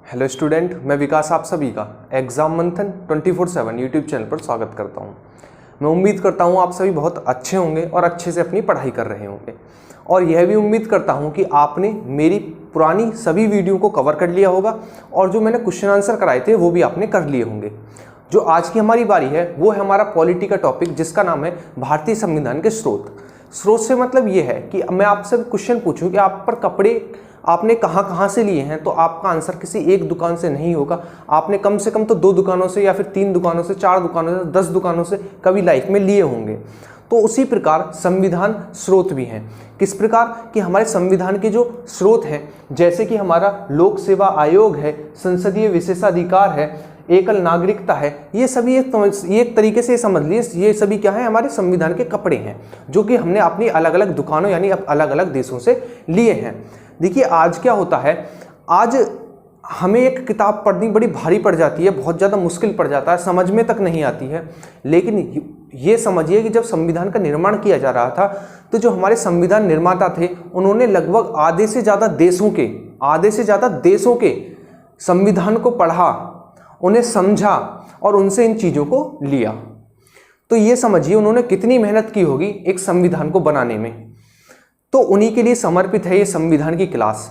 Hello student, मैं विकास आप सभी का एग्जाम मंथन 24/7 यूट्यूब चैनल पर स्वागत करता हूं। मैं उम्मीद करता हूं आप सभी बहुत अच्छे होंगे और अच्छे से अपनी पढ़ाई कर रहे होंगे, और यह भी उम्मीद करता हूं कि आपने मेरी पुरानी सभी वीडियो को कवर कर लिया होगा और जो मैंने क्वेश्चन आंसर कराए थे वो भी आपने कर लिए होंगे। जो आज की हमारी बारी है वो है हमारा पॉलिटी का टॉपिक, जिसका नाम है भारतीय संविधान के स्रोत। स्रोत से मतलब ये है कि मैं आपसे क्वेश्चन पूछूं कि आप पर कपड़े आपने कहाँ से लिए हैं, तो आपका आंसर किसी एक दुकान से नहीं होगा। आपने कम से कम तो 2 दुकानों से या फिर 3 दुकानों से, 4 दुकानों से, 10 दुकानों से कभी लाइफ में लिए होंगे। तो उसी प्रकार संविधान स्रोत भी हैं। किस प्रकार कि हमारे संविधान के जो स्रोत हैं, जैसे कि हमारा लोक सेवा आयोग है, संसदीय विशेषाधिकार है, एकल नागरिकता है, ये सभी एक तरीके से समझ लीजिए ये सभी क्या है, हमारे संविधान के कपड़े हैं, जो कि हमने अपनी अलग अलग दुकानों यानी अलग अलग देशों से लिए हैं। देखिए आज क्या होता है, आज हमें एक किताब पढ़नी बड़ी भारी पड़ जाती है, बहुत ज़्यादा मुश्किल पड़ जाता है, समझ में तक नहीं आती है। लेकिन ये समझिए कि जब संविधान का निर्माण किया जा रहा था तो जो हमारे संविधान निर्माता थे उन्होंने लगभग आधे से ज़्यादा देशों के संविधान को पढ़ा, उन्हें समझा और उनसे इन चीज़ों को लिया। तो ये समझिए उन्होंने कितनी मेहनत की होगी एक संविधान को बनाने में। तो उन्हीं के लिए समर्पित है ये संविधान की क्लास।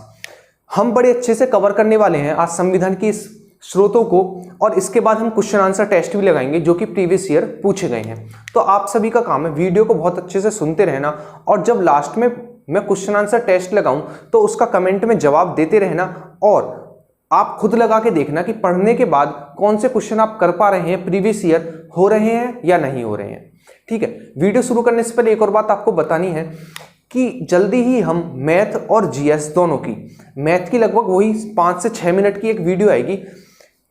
हम बड़े अच्छे से कवर करने वाले हैं आज संविधान की स्रोतों को, और इसके बाद हम क्वेश्चन आंसर टेस्ट भी लगाएंगे जो कि प्रीवियस ईयर पूछे गए हैं। तो आप सभी का काम है वीडियो को बहुत अच्छे से सुनते रहना, और जब लास्ट में मैं क्वेश्चन आंसर टेस्ट लगाऊं तो उसका कमेंट में जवाब देते रहना, और आप खुद लगा के देखना कि पढ़ने के बाद कौन से क्वेश्चन आप कर पा रहे हैं, प्रीवियस ईयर हो रहे हैं या नहीं हो रहे हैं। ठीक है, वीडियो शुरू करने से पहले एक और बात आपको बतानी है कि जल्दी ही हम मैथ और जीएस दोनों की, मैथ की लगभग वही 5 से 6 मिनट की एक वीडियो आएगी।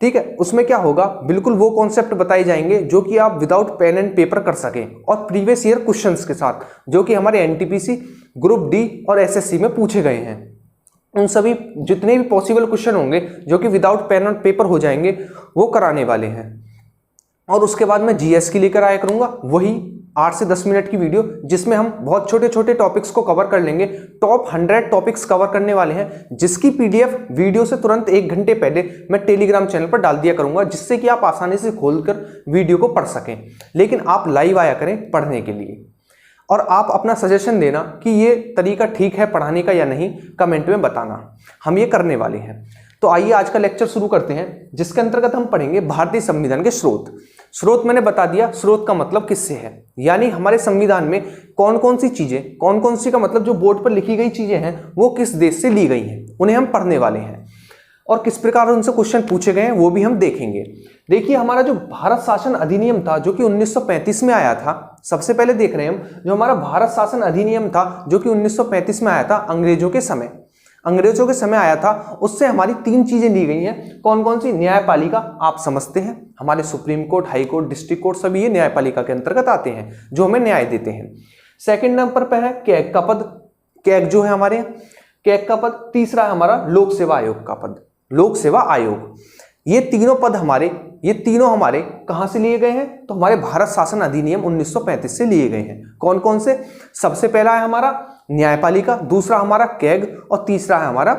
ठीक है, उसमें क्या होगा, बिल्कुल वो कॉन्सेप्ट बताए जाएंगे जो कि आप विदाउट पेन एंड पेपर कर सकें, और प्रीवियस ईयर क्वेश्चंस के साथ जो कि हमारे एनटीपीसी ग्रुप डी और एसएससी में पूछे गए हैं। उन सभी जितने भी पॉसिबल क्वेश्चन होंगे जो कि विदाउट पेन एंड पेपर हो जाएंगे वो कराने वाले हैं। और उसके बाद मैं जीएस की लेकर आया करूंगा वही 8 से 10 मिनट की वीडियो, जिसमें हम बहुत छोटे छोटे टॉपिक्स को कवर कर लेंगे। टॉप 100 टॉपिक्स कवर करने वाले हैं, जिसकी पीडीएफ वीडियो से तुरंत 1 घंटे पहले मैं टेलीग्राम चैनल पर डाल दिया करूंगा, जिससे कि आप आसानी से खोलकर वीडियो को पढ़ सकें। लेकिन आप लाइव आया करें पढ़ने के लिए, और आप अपना सजेशन देना कि ये तरीका ठीक है पढ़ाने का या नहीं, कमेंट में बताना। हम ये करने वाले हैं। तो आइए आज का लेक्चर शुरू करते हैं, जिसके अंतर्गत हम पढ़ेंगे भारतीय संविधान के स्रोत। स्रोत मैंने बता दिया, स्रोत का मतलब किससे है, यानी हमारे संविधान में कौन कौन सी चीजें, कौन कौन सी का मतलब जो बोर्ड पर लिखी गई चीजें हैं वो किस देश से ली गई हैं, उन्हें हम पढ़ने वाले हैं, और किस प्रकार उनसे क्वेश्चन पूछे गए हैं वो भी हम देखेंगे। देखिए हमारा जो भारत शासन अधिनियम था जो कि 1935 में आया था, सबसे पहले देख रहे हैं हम जो हमारा भारत शासन अधिनियम था जो कि 1935 में आया था, अंग्रेजों के समय आया था। उससे हमारी 3 चीजें ली गई हैं। कौन कौन सी? न्यायपालिका, आप समझते हैं, हमारे supreme court, high court, district court सभी ये न्यायपालिका के अंतर्गत आते हैं जो हमें न्याय देते हैं। सेकंड नंबर पर है कैग का पद, कैग जो है हमारे कैग का पद। तीसरा है हमारा लोक सेवा आयोग का पद, लोक सेवा आयोग। ये तीनों पद हमारे कहां से लिए गए हैं? तो हमारे भारत शासन अधिनियम 1935 से लिए गए हैं। कौन कौन से? सबसे पहला है हमारा न्यायपालिका, दूसरा हमारा कैग, और तीसरा है हमारा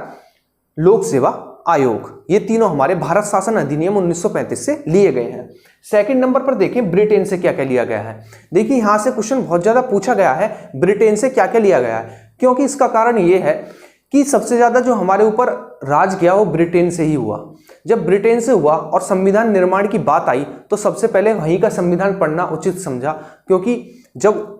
लोक सेवा आयोग। ये तीनों हमारे भारत शासन अधिनियम 1935 से लिए गए हैं। सेकंड नंबर पर देखें ब्रिटेन से क्या क्या लिया गया है। देखिए यहां से क्वेश्चन बहुत ज्यादा पूछा गया है, ब्रिटेन से क्या क्या लिया गया है, क्योंकि इसका कारण ये है कि सबसे ज्यादा जो हमारे ऊपर राज किया वो ब्रिटेन से ही हुआ। जब ब्रिटेन से हुआ और संविधान निर्माण की बात आई तो सबसे पहले वहीं का संविधान पढ़ना उचित समझा, क्योंकि जब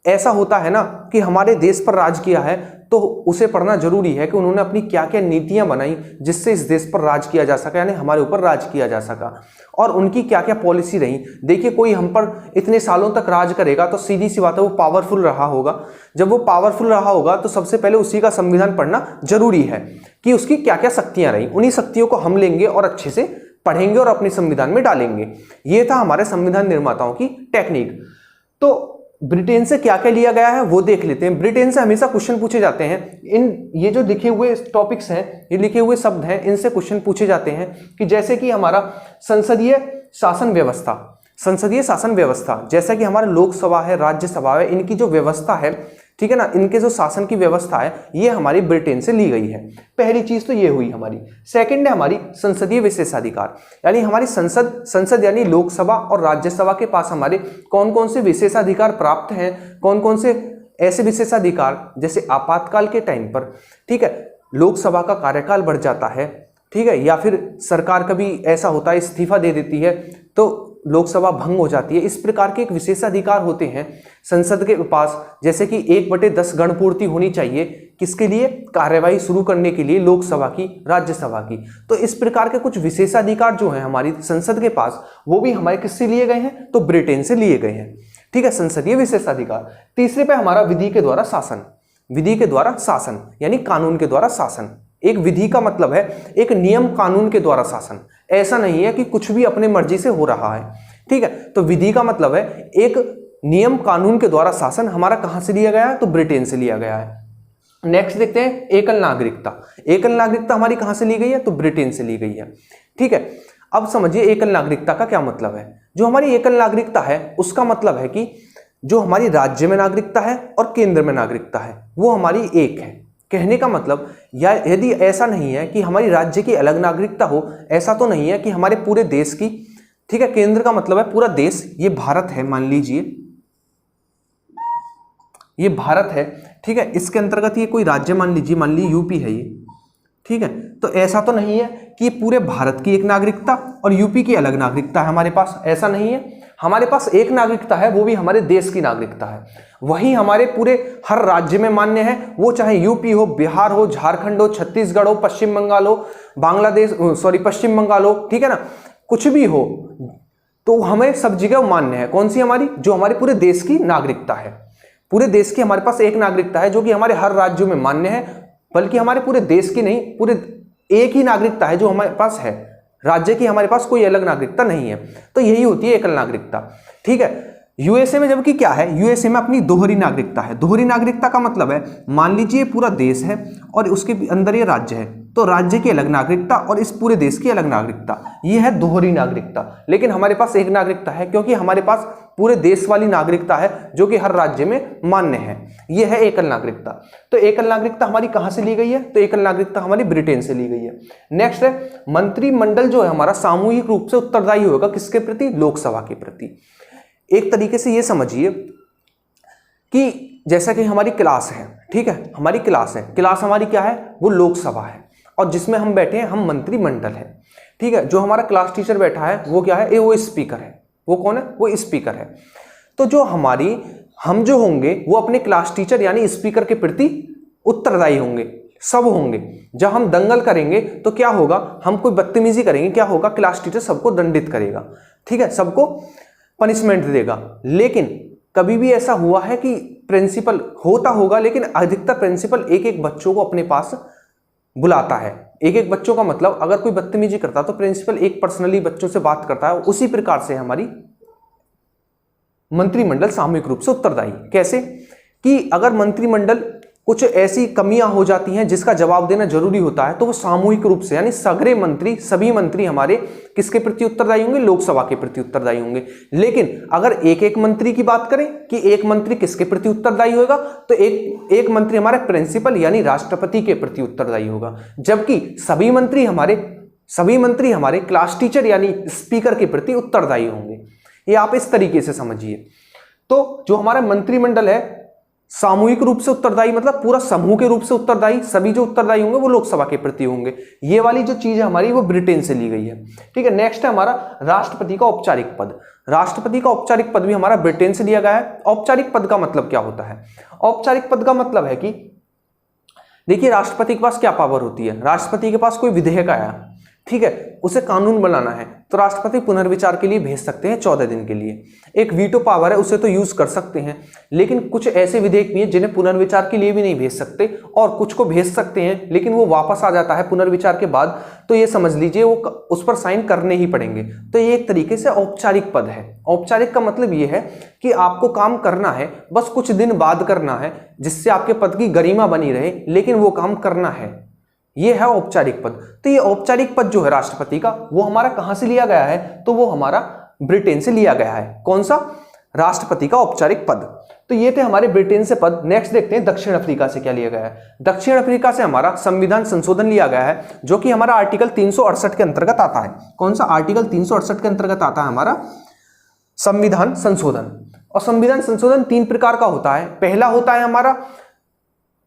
ऐसा होता है ना कि हमारे देश पर राज किया है तो उसे पढ़ना जरूरी है कि उन्होंने अपनी क्या क्या नीतियां बनाई जिससे इस देश पर राज किया जा सका, यानी हमारे ऊपर राज किया जा सका, और उनकी क्या क्या पॉलिसी रही। देखिए कोई हम पर इतने सालों तक राज करेगा तो सीधी सी बात है वो पावरफुल रहा होगा। जब वो पावरफुल रहा होगा तो सबसे पहले उसी का संविधान पढ़ना जरूरी है कि उसकी क्या क्या शक्तियां रही। उन्हीं शक्तियों को हम लेंगे और अच्छे से पढ़ेंगे और अपने संविधान में डालेंगे। ये था हमारे संविधान निर्माताओं की टेक्निक। तो ब्रिटेन से क्या क्या लिया गया है वो देख लेते हैं। ब्रिटेन से हमेशा क्वेश्चन पूछे जाते हैं। ये जो लिखे हुए टॉपिक्स हैं, ये लिखे हुए शब्द हैं, इनसे क्वेश्चन पूछे जाते हैं कि जैसे कि हमारा संसदीय शासन व्यवस्था, जैसा कि हमारा लोकसभा है, राज्यसभा है, इनकी जो व्यवस्था है ठीक है ना। इनके जो शासन की व्यवस्था है ये हमारी ब्रिटेन से ली गई है। पहली चीज तो ये हुई हमारी। सेकंड है हमारी संसदीय विशेषाधिकार, यानी हमारी संसद यानी लोकसभा और राज्यसभा के पास हमारे कौन कौन से विशेषाधिकार प्राप्त हैं, कौन कौन से ऐसे विशेषाधिकार जैसे आपातकाल के टाइम पर, ठीक है, लोकसभा का कार्यकाल बढ़ जाता है, ठीक है, या फिर सरकार कभी ऐसा होता है इस्तीफा दे देती है तो लोकसभा भंग हो जाती है, इस प्रकार के एक विशेषाधिकार होते हैं संसद के पास। जैसे कि 1/10 गणपूर्ति होनी चाहिए, किसके लिए, कार्यवाही शुरू करने के लिए लोकसभा की, राज्यसभा की। तो इस प्रकार के कुछ विशेषाधिकार जो हैं हमारी संसद के पास, वो भी हमारे किससे लिए गए हैं, तो ब्रिटेन से लिए गए हैं, ठीक है, संसदीय विशेषाधिकार। तीसरे पे हमारा विधि के द्वारा शासन। विधि के द्वारा शासन यानी कानून के द्वारा शासन। एक विधि का मतलब है एक नियम कानून के द्वारा शासन, ऐसा नहीं है कि कुछ भी अपने मर्जी से हो रहा है, ठीक है। तो विधि का मतलब है एक नियम कानून के द्वारा शासन हमारा कहां से लिया गया है, तो ब्रिटेन से लिया गया है। नेक्स्ट देखते हैं एकल नागरिकता। एकल नागरिकता हमारी कहां से ली गई है, तो ब्रिटेन से ली गई है, ठीक है। अब समझिए एकल नागरिकता का क्या मतलब है। जो हमारी एकल नागरिकता है उसका मतलब है कि जो हमारी राज्य में नागरिकता है और केंद्र में नागरिकता है वो हमारी एक है। कहने का मतलब, या यदि ऐसा नहीं है कि हमारी राज्य की अलग नागरिकता हो, ऐसा तो नहीं है कि हमारे पूरे देश की, ठीक है, केंद्र का मतलब है पूरा देश, ये भारत है मान लीजिए, ये भारत है, ठीक है, इसके अंतर्गत ये कोई राज्य मान लीजिए यूपी है ये, ठीक है। तो ऐसा तो नहीं है कि पूरे भारत की एक नागरिकता और यूपी की अलग नागरिकता है हमारे पास, ऐसा नहीं है। हमारे पास एक नागरिकता है, वो भी हमारे देश की नागरिकता है, वही हमारे पूरे हर राज्य में मान्य है, वो चाहे यूपी हो, बिहार हो, झारखंड हो, छत्तीसगढ़ हो, पश्चिम बंगाल हो, पश्चिम बंगाल हो, ठीक है ना, कुछ भी हो, तो हमें सब जगह मान्य है। कौन सी हमारी, जो हमारे पूरे देश की नागरिकता है। पूरे देश की हमारे पास एक नागरिकता है जो कि हमारे हर राज्यों में मान्य है, बल्कि हमारे पूरे देश की नहीं, पूरे एक ही नागरिकता है जो हमारे पास है, राज्य की हमारे पास कोई अलग नागरिकता नहीं है। तो यही होती है एकल नागरिकता, ठीक है। यूएसए में जबकि क्या है, यूएसए में अपनी दोहरी नागरिकता है। दोहरी नागरिकता का मतलब है, मान लीजिए पूरा देश है और उसके अंदर ये राज्य है, तो राज्य की अलग नागरिकता और इस पूरे देश की अलग नागरिकता, ये है दोहरी नागरिकता। लेकिन हमारे पास एक नागरिकता है क्योंकि हमारे पास पूरे देश वाली नागरिकता है जो कि हर राज्य में मान्य है, ये है एकल नागरिकता। तो एकल नागरिकता हमारी कहां से ली गई है, तो एकल नागरिकता हमारी ब्रिटेन से ली गई है। नेक्स्ट है मंत्रिमंडल जो है हमारा सामूहिक रूप से उत्तरदायी होगा किसके प्रति, लोकसभा के प्रति। एक तरीके से ये समझिए कि जैसा कि हमारी क्लास है, ठीक है, हमारी क्लास है, क्लास हमारी क्या है, वो लोकसभा है, और जिसमें हम बैठे हैं हम मंत्रिमंडल है, ठीक है। जो हमारा क्लास टीचर बैठा है वो क्या है, वो स्पीकर है। वो कौन है, वो स्पीकर है। तो जो हम जो होंगे वो अपने क्लास टीचर यानी स्पीकर के प्रति उत्तरदायी होंगे, सब होंगे। जब हम दंगल करेंगे तो क्या होगा, हम कोई बदतमीजी करेंगे, क्या होगा, क्लास टीचर सबको दंडित करेगा, ठीक है, सबको पनिशमेंट देगा। लेकिन कभी भी ऐसा हुआ है कि प्रिंसिपल होता होगा, लेकिन अधिकतर प्रिंसिपल एक एक बच्चों को अपने पास बुलाता है। एक एक बच्चों का मतलब, अगर कोई बदतमीजी करता तो प्रिंसिपल एक पर्सनली बच्चों से बात करता है। उसी प्रकार से हमारी मंत्रिमंडल सामूहिक रूप से उत्तरदायी। कैसे कि अगर मंत्रिमंडल कुछ ऐसी कमियां हो जाती हैं जिसका जवाब देना जरूरी होता है, तो वो सामूहिक रूप से यानी सगरे मंत्री, सभी मंत्री हमारे किसके प्रति उत्तरदायी होंगे, लोकसभा के प्रति उत्तरदायी होंगे। लेकिन अगर एक एक मंत्री की बात करें कि एक मंत्री किसके प्रति उत्तरदायी होगा, तो एक मंत्री हमारे प्रिंसिपल यानी राष्ट्रपति के प्रति उत्तरदायी होगा, जबकि सभी मंत्री हमारे क्लास टीचर यानी स्पीकर के प्रति उत्तरदायी होंगे। ये आप इस तरीके से समझिए। तो जो हमारा मंत्रिमंडल है सामूहिक रूप से उत्तरदायी, मतलब पूरा समूह के रूप से उत्तरदायी, सभी जो उत्तरदायी होंगे वो लोकसभा के प्रति होंगे। ये वाली जो चीज है हमारी वो ब्रिटेन से ली गई है, ठीक है। नेक्स्ट है हमारा राष्ट्रपति का औपचारिक पद। राष्ट्रपति का औपचारिक पद भी हमारा ब्रिटेन से लिया गया है। औपचारिक पद का मतलब क्या होता है, औपचारिक पद का मतलब है कि देखिए राष्ट्रपति के पास क्या पावर होती है, राष्ट्रपति के पास कोई विधेयक आया, ठीक है, उसे कानून बनाना है तो राष्ट्रपति पुनर्विचार के लिए भेज सकते हैं 14 दिन के लिए। एक वीटो पावर है, उसे तो यूज कर सकते हैं, लेकिन कुछ ऐसे विधेयक भी हैं जिन्हें पुनर्विचार के लिए भी नहीं भेज सकते, और कुछ को भेज सकते हैं लेकिन वो वापस आ जाता है पुनर्विचार के बाद, तो ये समझ लीजिए वो उस पर साइन करने ही पड़ेंगे। तो ये एक तरीके से औपचारिक पद है। औपचारिक का मतलब ये है कि आपको काम करना है, बस कुछ दिन बाद करना है, जिससे आपके पद की गरिमा बनी रहे, लेकिन वो काम करना है, ये है औपचारिक पद। तो ये औपचारिक पद जो है राष्ट्रपति का, वो हमारा कहां से लिया गया है, तो वो हमारा ब्रिटेन से लिया गया है। कौन सा, राष्ट्रपति का औपचारिक पद। तो ये थे हमारे ब्रिटेन से पद। नेक्स्ट देखते हैं दक्षिण अफ्रीका से क्या लिया गया है। दक्षिण अफ्रीका से हमारा संविधान संशोधन लिया गया है, जो कि हमारा आर्टिकल 368 के अंतर्गत आता है। कौन सा आर्टिकल 368 के अंतर्गत आता है हमारा संविधान संशोधन। और संविधान संशोधन 3 प्रकार का होता है। पहला होता है हमारा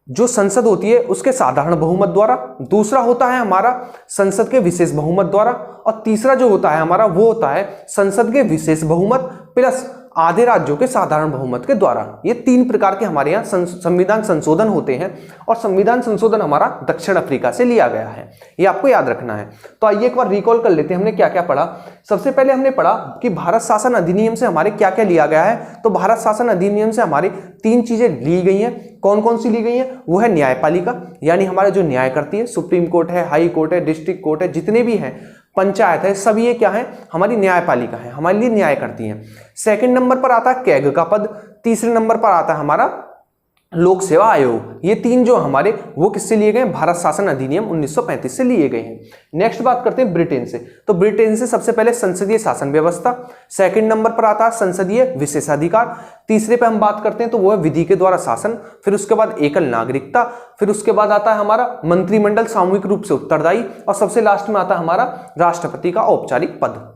जो संसद होती है उसके साधारण बहुमत द्वारा, दूसरा होता है हमारा संसद के विशेष बहुमत द्वारा, और तीसरा जो होता है हमारा वो होता है संसद के विशेष बहुमत प्लस आधे राज्यों के साधारण बहुमत के द्वारा। ये 3 प्रकार के हमारे यहाँ संविधान संशोधन होते हैं, और संविधान संशोधन हमारा दक्षिण अफ्रीका से लिया गया है, ये आपको याद रखना है। तो आइए एक बार रिकॉल कर लेते हैं हमने क्या क्या पढ़ा। सबसे पहले हमने पढ़ा कि भारत शासन अधिनियम से हमारे क्या क्या लिया गया है। तो भारत शासन अधिनियम से हमारी 3 चीजें ली गई हैं। कौन कौन सी ली गई हैं? वो है न्यायपालिका, यानी हमारा जो न्याय करती है, सुप्रीम कोर्ट है, हाई कोर्ट है, डिस्ट्रिक्ट कोर्ट है, जितने भी हैं, पंचायत है, सब ये क्या है? हमारी न्यायपालिका है, हमारे लिए न्याय करती हैं। सेकंड नंबर पर आता है कैग का पद, तीसरे नंबर पर आता है हमारा लोक सेवा आयोग। ये 3 जो हमारे वो किससे लिए गए? भारत शासन अधिनियम 1935 से लिए गए हैं। नेक्स्ट बात करते हैं ब्रिटेन से। तो ब्रिटेन से सबसे पहले संसदीय शासन व्यवस्था, सेकंड नंबर पर आता है संसदीय विशेषाधिकार, तीसरे पे हम बात करते हैं तो वो है विधि के द्वारा शासन, फिर उसके बाद एकल नागरिकता, फिर उसके बाद आता है हमारा मंत्रिमंडल सामूहिक रूप से उत्तरदायी, और सबसे लास्ट में आता है हमारा राष्ट्रपति का औपचारिक पद।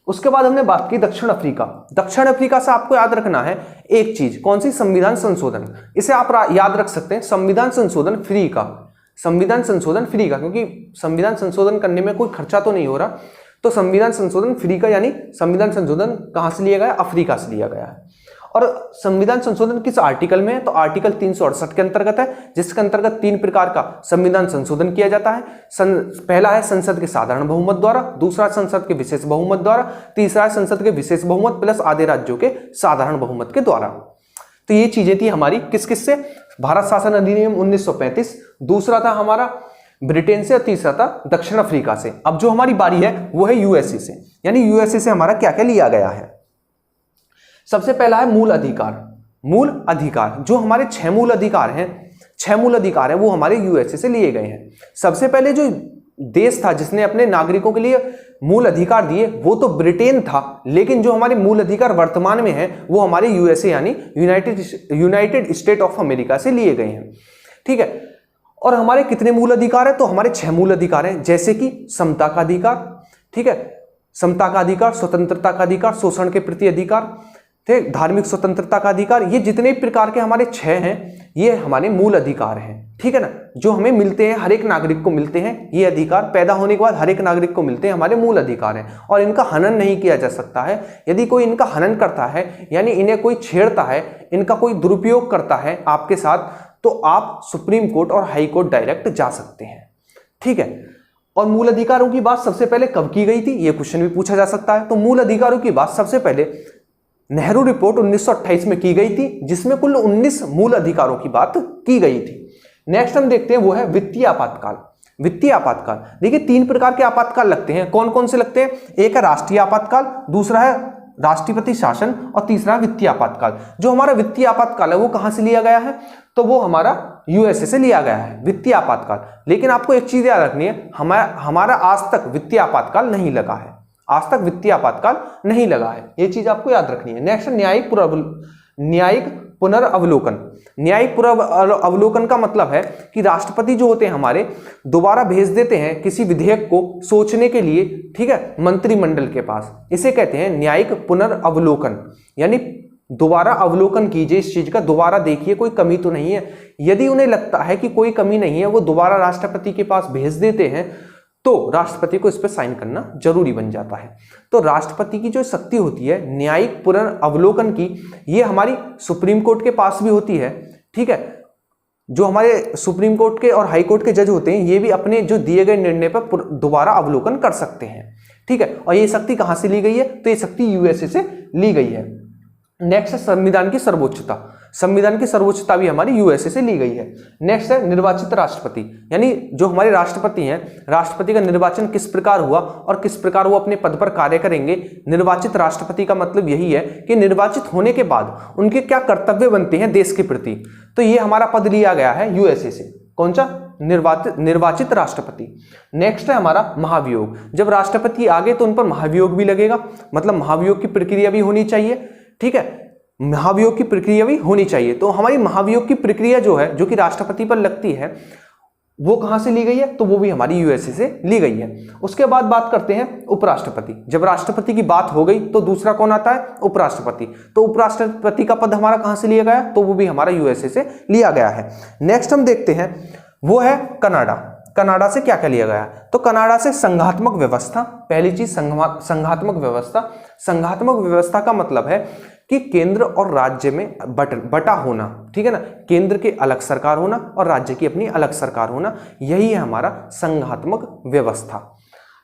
उसके बाद हमने बात की दक्षिण अफ्रीका। दक्षिण अफ्रीका से आपको याद रखना है एक चीज, कौन सी? संविधान संशोधन। इसे आप याद रख सकते हैं संविधान संशोधन फ्री का, संविधान संशोधन फ्री का, क्योंकि संविधान संशोधन करने में कोई खर्चा तो नहीं हो रहा। तो संविधान संशोधन फ्री का, यानी संविधान संशोधन कहां से लिया गया? अफ्रीका से लिया गया है। और संविधान संशोधन किस आर्टिकल में है? तो आर्टिकल 368 के अंतर्गत है, जिसके अंतर्गत 3 प्रकार का संविधान संशोधन किया जाता है। पहला है संसद के साधारण बहुमत द्वारा, दूसरा संसद के विशेष बहुमत द्वारा, तीसरा है संसद के विशेष बहुमत प्लस आधे राज्यों के साधारण बहुमत के द्वारा। तो ये चीजें थी हमारी किस किस से? भारत शासन अधिनियम 1935, दूसरा था हमारा ब्रिटेन से, और तीसरा था दक्षिण अफ्रीका से। अब जो हमारी बारी है वो है यूएसए से, यानी यूएसए से हमारा क्या क्या लिया गया है। सबसे पहला है मूल अधिकार। मूल अधिकार जो हमारे 6 मूल अधिकार हैं, 6 मूल अधिकार हैं, वो हमारे यूएसए से लिए गए हैं। सबसे पहले जो देश था जिसने अपने नागरिकों के लिए मूल अधिकार दिए वो तो ब्रिटेन था, लेकिन जो हमारे मूल अधिकार वर्तमान में है वो हमारे यूएसए यानी यूनाइटेड स्टेट ऑफ अमेरिका से लिए गए हैं। ठीक है, और हमारे कितने मूल अधिकार है? तो हमारे 6 मूल अधिकार हैं, जैसे कि समता का अधिकार, ठीक है, समता का अधिकार, स्वतंत्रता का अधिकार, शोषण के प्रति अधिकार, ठीक, धार्मिक स्वतंत्रता का अधिकार। ये जितने प्रकार के हमारे 6 हैं ये हमारे मूल अधिकार हैं, ठीक है ना, जो हमें मिलते हैं, हर एक नागरिक को मिलते हैं। ये अधिकार पैदा होने के बाद हर एक नागरिक को मिलते हैं, हमारे मूल अधिकार हैं, और इनका हनन नहीं किया जा सकता है। यदि कोई इनका हनन करता है, यानी इन्हें कोई छेड़ता है, इनका कोई दुरुपयोग करता है आपके साथ, तो आप सुप्रीम कोर्ट और हाई कोर्ट डायरेक्ट जा सकते हैं। ठीक है, और मूल अधिकारों की बात सबसे पहले कब की गई थी? ये क्वेश्चन भी पूछा जा सकता है। तो मूल अधिकारों की बात सबसे पहले नेहरू रिपोर्ट 1928 में की गई थी, जिसमें कुल 19 मूल अधिकारों की बात की गई थी। नेक्स्ट हम देखते हैं वो है वित्तीय आपातकाल। वित्तीय आपातकाल, देखिए 3 प्रकार के आपातकाल लगते हैं। कौन कौन से लगते हैं? एक है राष्ट्रीय आपातकाल, दूसरा है राष्ट्रपति शासन, और तीसरा है वित्तीय आपातकाल। जो हमारा वित्तीय आपातकाल है वो कहां से लिया गया है? तो वो हमारा यूएसए से लिया गया है, वित्तीय आपातकाल। लेकिन आपको एक चीज याद रखनी है, हमारा आज तक वित्तीय आपातकाल नहीं लगा है, आज तक वित्तीय आपातकाल नहीं लगा है, ये चीज आपको याद रखनी है। नेक्स्ट न्यायिक पुनर्अवलोकन। न्यायिक पुनर्अवलोकन का मतलब है कि राष्ट्रपति जो होते हैं हमारे दोबारा भेज देते हैं किसी विधेयक को सोचने के लिए, ठीक है, मंत्रिमंडल के पास। इसे कहते हैं न्यायिक पुनर्अवलोकन, यानी दोबारा अवलोकन कीजिए इस चीज का, दोबारा देखिए कोई कमी तो नहीं है। यदि उन्हें लगता है कि कोई कमी नहीं है, वो दोबारा राष्ट्रपति के पास भेज देते हैं, तो राष्ट्रपति को इस पर साइन करना जरूरी बन जाता है। तो राष्ट्रपति की जो शक्ति होती है न्यायिक पुनर्अवलोकन की, ये हमारी सुप्रीम कोर्ट के पास भी होती है। ठीक है, जो हमारे सुप्रीम कोर्ट के और हाई कोर्ट के जज होते हैं, ये भी अपने जो दिए गए निर्णय पर दोबारा अवलोकन कर सकते हैं। ठीक है, और ये शक्ति कहां से ली गई है? तो ये शक्ति यूएसए से ली गई है। नेक्स्ट है संविधान की सर्वोच्चता। संविधान की सर्वोच्चता भी हमारी यूएसए से ली गई है। नेक्स्ट है निर्वाचित राष्ट्रपति, यानी जो हमारे राष्ट्रपति हैं, राष्ट्रपति का निर्वाचन किस प्रकार हुआ और किस प्रकार वो अपने पद पर कार्य करेंगे। निर्वाचित राष्ट्रपति का मतलब यही है कि निर्वाचित होने के बाद उनके क्या कर्तव्य बनते हैं देश के प्रति। तो ये हमारा पद लिया गया है यूएसए से। कौन सा? निर्वाचित राष्ट्रपति। नेक्स्ट है हमारा महाभियोग। जब राष्ट्रपति आ गए तो उन पर महाभियोग भी लगेगा, मतलब महाभियोग की प्रक्रिया भी होनी चाहिए। ठीक है, महाभियोग की प्रक्रिया भी होनी चाहिए। तो हमारी महाभियोग की प्रक्रिया जो है, जो कि राष्ट्रपति पर लगती है, वो कहां से ली गई है? तो वो भी हमारी यूएसए से ली गई है। उसके बाद बात करते हैं उपराष्ट्रपति। जब राष्ट्रपति की बात हो गई तो दूसरा कौन आता है? उपराष्ट्रपति। तो उपराष्ट्रपति का पद हमारा कहां से लिया गया? तो वो भी हमारा यूएसए से लिया गया है। नेक्स्ट हम देखते हैं, वो है कनाडा। कनाडा से क्या क्या लिया गया? तो कनाडा से संघात्मक व्यवस्था। पहली चीज संघात्मक व्यवस्था। संघात्मक व्यवस्था का मतलब है कि केंद्र और राज्य में बटा होना, ठीक है ना, केंद्र की अलग सरकार होना और राज्य की अपनी अलग सरकार होना, यही है हमारा संघात्मक व्यवस्था।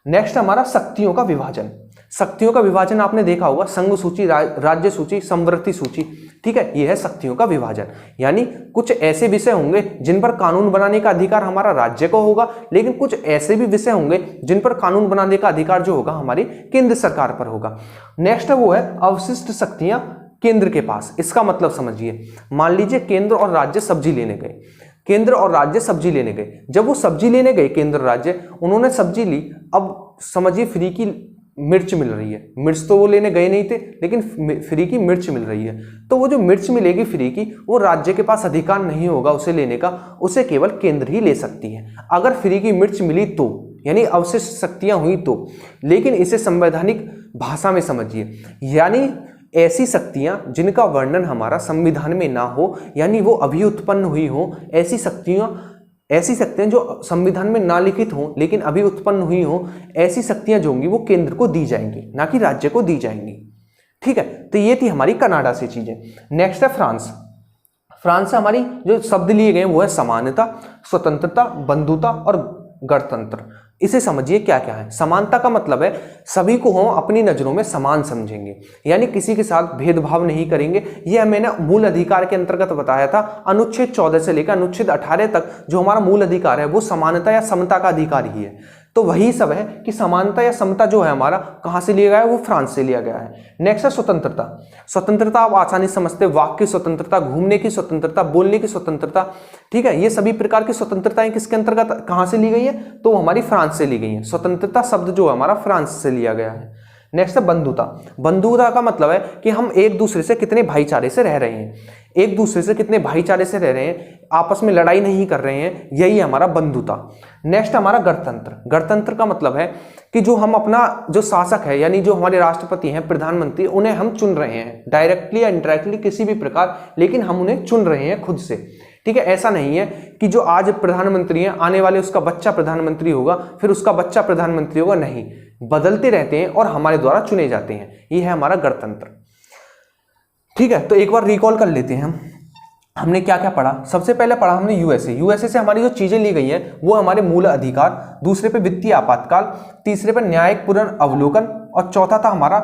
नेक्स्ट हमारा शक्तियों का विभाजन। शक्तियों का विभाजन आपने देखा होगा, संघ सूची, राज्य सूची, समवर्ती सूची, ठीक है, यह है शक्तियों का विभाजन। यानी कुछ ऐसे विषय होंगे जिन पर कानून बनाने का अधिकार हमारा राज्य को होगा, लेकिन कुछ ऐसे भी विषय होंगे जिन पर कानून बनाने का अधिकार जो होगा हमारी केंद्र सरकार पर होगा। नेक्स्ट वो है अवशिष्ट शक्तियां केंद्र के पास। इसका मतलब समझिए, मान लीजिए केंद्र और राज्य सब्जी लेने गए, केंद्र और राज्य सब्जी लेने गए। जब वो सब्जी लेने गए केंद्र राज्य, उन्होंने सब्जी ली, अब समझिए फ्री की मिर्च मिल रही है। मिर्च तो वो लेने गए नहीं थे, लेकिन फ्री की मिर्च मिल रही है। तो वो जो मिर्च मिलेगी फ्री की, वो राज्य के पास अधिकार नहीं होगा उसे लेने का, उसे केवल केंद्र ही ले सकती है। अगर फ्री की मिर्च मिली तो, यानी अवशिष्ट शक्तियां हुई तो। लेकिन इसे संवैधानिक भाषा में समझिए, यानी ऐसी शक्तियां जिनका वर्णन हमारा संविधान में ना हो, यानी वो अभी उत्पन्न हुई हो, ऐसी शक्तियां जो संविधान में ना लिखित हो लेकिन अभी उत्पन्न हुई हो, ऐसी शक्तियां जो होंगी वो केंद्र को दी जाएंगी, ना कि राज्य को दी जाएंगी। ठीक है, तो ये थी हमारी कनाडा से चीजें। नेक्स्ट है फ्रांस। फ्रांस से हमारी जो शब्द लिए गए वो है समानता, स्वतंत्रता, बंधुता और गणतंत्र। इसे समझिए क्या क्या है। समानता का मतलब है सभी को हम अपनी नजरों में समान समझेंगे, यानी किसी के साथ भेदभाव नहीं करेंगे। यह मैंने मूल अधिकार के अंतर्गत बताया था, अनुच्छेद 14 से लेकर अनुच्छेद 18 तक जो हमारा मूल अधिकार है वो समानता या समता का अधिकार ही है। तो वही सब है कि समानता या समता जो है हमारा कहां से लिया गया है? वो फ्रांस से लिया गया है। नेक्स्ट है स्वतंत्रता। स्वतंत्रता आप आसानी से समझते, वाक की स्वतंत्रता, घूमने की स्वतंत्रता, बोलने की स्वतंत्रता, ठीक है, ये सभी प्रकार की स्वतंत्रताएं किसके अंतर्गत कहां से ली गई है? तो हमारी फ्रांस से ली गई है। स्वतंत्रता शब्द जो है हमारा फ्रांस से लिया गया है। नेक्स्ट है बंधुता। बंधुता का मतलब है कि हम एक दूसरे से कितने भाईचारे से रह रहे हैं, एक दूसरे से कितने भाईचारे से रह रहे हैं, आपस में लड़ाई नहीं कर रहे हैं, यही हमारा बंधुता। नेक्स्ट हमारा गणतंत्र। गणतंत्र का मतलब है कि जो हम अपना जो शासक है, यानी जो हमारे राष्ट्रपति हैं, प्रधानमंत्री, उन्हें हम चुन रहे हैं डायरेक्टली या इनडायरेक्टली किसी भी प्रकार, लेकिन हम उन्हें चुन रहे हैं खुद से। ठीक है, ऐसा नहीं है कि जो आज प्रधानमंत्री है आने वाले उसका बच्चा प्रधानमंत्री होगा, फिर उसका बच्चा प्रधानमंत्री होगा, नहीं, बदलते रहते हैं और हमारे द्वारा चुने जाते हैं। यह है हमारा गणतंत्र। ठीक है, तो एक बार रिकॉल कर लेते हैं हमने क्या क्या पढ़ा। सबसे पहले पढ़ा हमने यूएसए। यूएसए से हमारी जो चीजें ली गई हैं वो हमारे मूल अधिकार, दूसरे पे वित्तीय आपातकाल, तीसरे पे न्यायिक पुनर्अवलोकन और चौथा था हमारा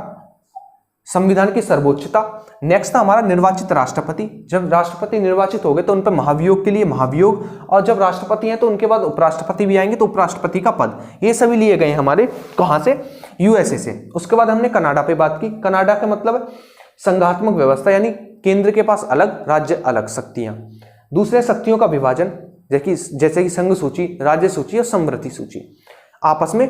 संविधान की सर्वोच्चता। नेक्स्ट था हमारा निर्वाचित राष्ट्रपति। जब राष्ट्रपति निर्वाचित हो गए तो उन पर महाभियोग के लिए महाभियोग, और जब राष्ट्रपति हैं तो उनके बाद उपराष्ट्रपति भी आएंगे तो उपराष्ट्रपति का पद। ये सभी लिए गए हमारे कहां से? यूएसए से। उसके बाद हमने कनाडा पे बात की। कनाडा का मतलब है संघात्मक व्यवस्था, यानी केंद्र के पास अलग, राज्य अलग शक्तियां। दूसरे शक्तियों का विभाजन, जैसे कि संघ सूची, राज्य सूची और समवर्ती सूची। आपस में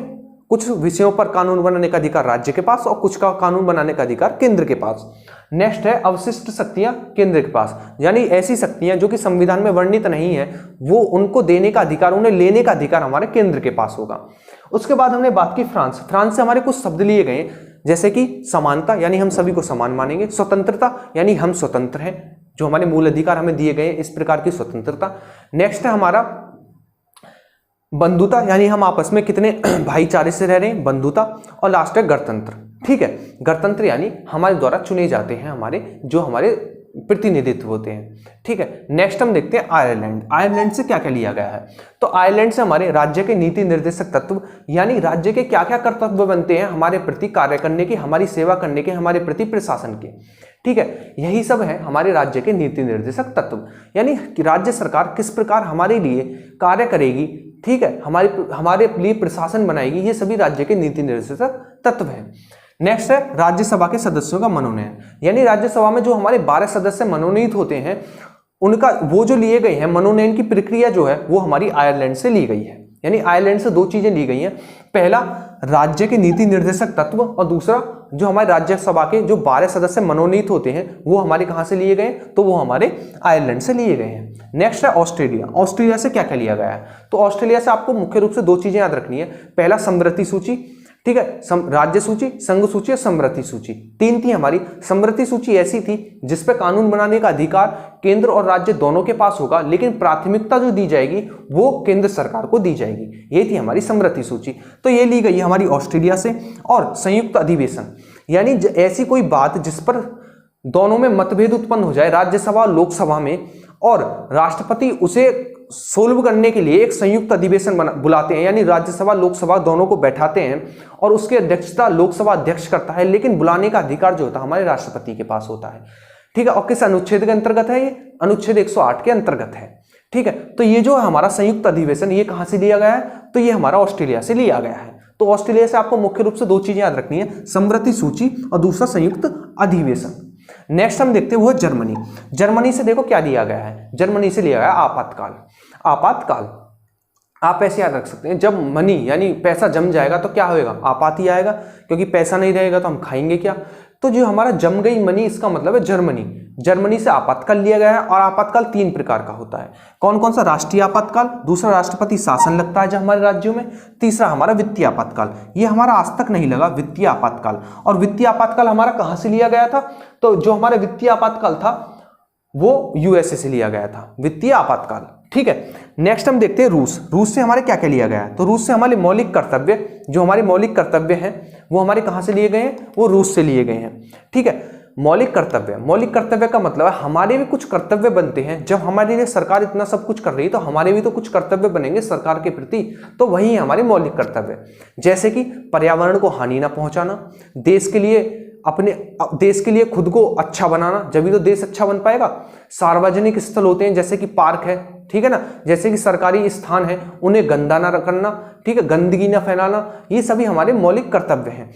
कुछ विषयों पर कानून बनाने का अधिकार राज्य के पास और कुछ का कानून बनाने का अधिकार केंद्र के पास। नेक्स्ट है अवशिष्ट शक्तियां केंद्र के पास, यानी ऐसी शक्तियां जो कि संविधान में वर्णित नहीं है, वो उनको देने का अधिकार, उन्हें लेने का अधिकार हमारे केंद्र के पास होगा। उसके बाद हमने बात की फ्रांस। फ्रांस से हमारे कुछ शब्द लिए गए, जैसे कि समानता, यानी हम सभी को समान मानेंगे, स्वतंत्रता, यानी हम स्वतंत्र हैं, जो हमारे मूल अधिकार हमें दिए गए, इस प्रकार की स्वतंत्रता। नेक्स्ट है हमारा बंधुता, यानी हम आपस में कितने भाईचारे से रह रहे हैं, बंधुता। और लास्ट है गणतंत्र। ठीक है, गणतंत्र यानी हमारे द्वारा चुने जाते हैं हमारे जो हमारे प्रतिनिधित्व होते हैं। ठीक है, नेक्स्ट हम देखते हैं आयरलैंड। आयरलैंड से क्या क्या लिया गया है? तो आयरलैंड से हमारे राज्य के नीति निर्देशक तत्व, यानी राज्य के क्या क्या कर्तव्य बनते हैं हमारे प्रति कार्य करने के, हमारी सेवा करने के, हमारे प्रति प्रशासन के। ठीक है, यही सब है हमारे राज्य के नीति निर्देशक तत्व, यानी राज्य सरकार किस प्रकार हमारे लिए कार्य करेगी, ठीक है, हमारे लिए प्रशासन बनाएगी, ये सभी राज्य के नीति निर्देशक तत्व हैं। नेक्स्ट है राज्यसभा के सदस्यों का मनोनयन, यानी राज्यसभा में जो हमारे 12 सदस्य मनोनीत होते हैं, उनका वो जो लिए गए हैं मनोनयन की प्रक्रिया जो है वो हमारी आयरलैंड से ली गई है। यानी आयरलैंड से दो चीजें ली गई हैं। पहला, राज्य के नीति निर्देशक तत्व, और दूसरा जो हमारे राज्यसभा के जो 12 सदस्य मनोनीत होते हैं वो हमारे कहां से लिए गए, तो वो हमारे आयरलैंड से लिए गए हैं। नेक्स्ट है ऑस्ट्रेलिया। ऑस्ट्रेलिया से क्या क्या लिया गया है, तो ऑस्ट्रेलिया से आपको मुख्य रूप से दो चीजें याद रखनी है। पहला, समवर्ती सूची, ठीक है, राज्य सूची, संघ सूची और समवर्ती सूची, तीन थी हमारी। समवर्ती सूची ऐसी थी जिसपे कानून बनाने का अधिकार केंद्र और राज्य दोनों के पास होगा, लेकिन प्राथमिकता जो दी जाएगी वो केंद्र सरकार को दी जाएगी, ये थी हमारी समवर्ती सूची। तो ये ली गई हमारी ऑस्ट्रेलिया से। और संयुक्त अधिवेशन, यानी ऐसी कोई बात जिस पर दोनों में मतभेद उत्पन्न हो जाए, राज्यसभा और लोकसभा में, और राष्ट्रपति उसे सोल्व करने के लिए एक संयुक्त अधिवेशन बुलाते हैं, यानी राज्यसभा लोकसभा दोनों को बैठाते हैं और उसकी अध्यक्षता लोकसभा अध्यक्ष करता है, लेकिन बुलाने का अधिकार जो होता है हमारे राष्ट्रपति के पास होता है, ठीक है। और किस अनुच्छेद के अंतर्गत है, ये अनुच्छेद 108 के अंतर्गत है, ठीक है। तो ये जो है हमारा संयुक्त अधिवेशन, ये कहां से लिया गया है, तो ये हमारा ऑस्ट्रेलिया से लिया गया है। तो ऑस्ट्रेलिया से आपको मुख्य रूप से दो चीजें याद रखनी है, समवर्ती सूची और दूसरा संयुक्त अधिवेशन। नेक्स्ट हम देखते हैं वो जर्मनी। जर्मनी से देखो क्या लिया गया है, जर्मनी से लिया गया आपातकाल। आपातकाल आप ऐसे याद रख सकते हैं, जब मनी यानी पैसा जम जाएगा तो क्या होएगा, आपात ही आएगा, क्योंकि पैसा नहीं रहेगा तो हम खाएंगे क्या। तो जो हमारा जम गई मनी, इसका मतलब है जर्मनी। जर्मनी से आपातकाल लिया गया है। और आपातकाल तीन प्रकार का होता है, कौन कौन सा, राष्ट्रीय आपातकाल, दूसरा राष्ट्रपति शासन लगता है जब हमारे राज्यों में, तीसरा हमारा वित्तीय आपातकाल। ये हमारा आज तक नहीं लगा, वित्तीय आपातकाल। और वित्तीय आपातकाल हमारा कहां से लिया गया था, तो जो हमारा वित्तीय आपातकाल था वो यूएसए से लिया गया था, वित्तीय आपातकाल, ठीक है। नेक्स्ट हम देखते हैं रूस। रूस से हमारे क्या क्या लिया गया है, तो रूस से हमारे मौलिक कर्तव्य, जो हमारे मौलिक कर्तव्य हैं वो हमारे कहां से लिए गए हैं, वो रूस से लिए गए हैं, ठीक है। मौलिक कर्तव्य, मौलिक कर्तव्य का मतलब है हमारे भी कुछ कर्तव्य बनते हैं। जब हमारे लिए सरकार इतना सब कुछ कर रही है तो हमारे भी तो कुछ कर्तव्य बनेंगे सरकार के प्रति, तो वही है हमारे मौलिक कर्तव्य। जैसे कि पर्यावरण को हानि ना पहुंचाना, देश के लिए खुद को अच्छा बनाना, जब तो देश अच्छा बन पाएगा। सार्वजनिक स्थल होते हैं जैसे कि पार्क है, ठीक है ना, जैसे कि सरकारी स्थान है, उन्हें गंदा ना करना, ठीक है, गंदगी ना फैलाना, ये सभी हमारे मौलिक कर्तव्य हैं।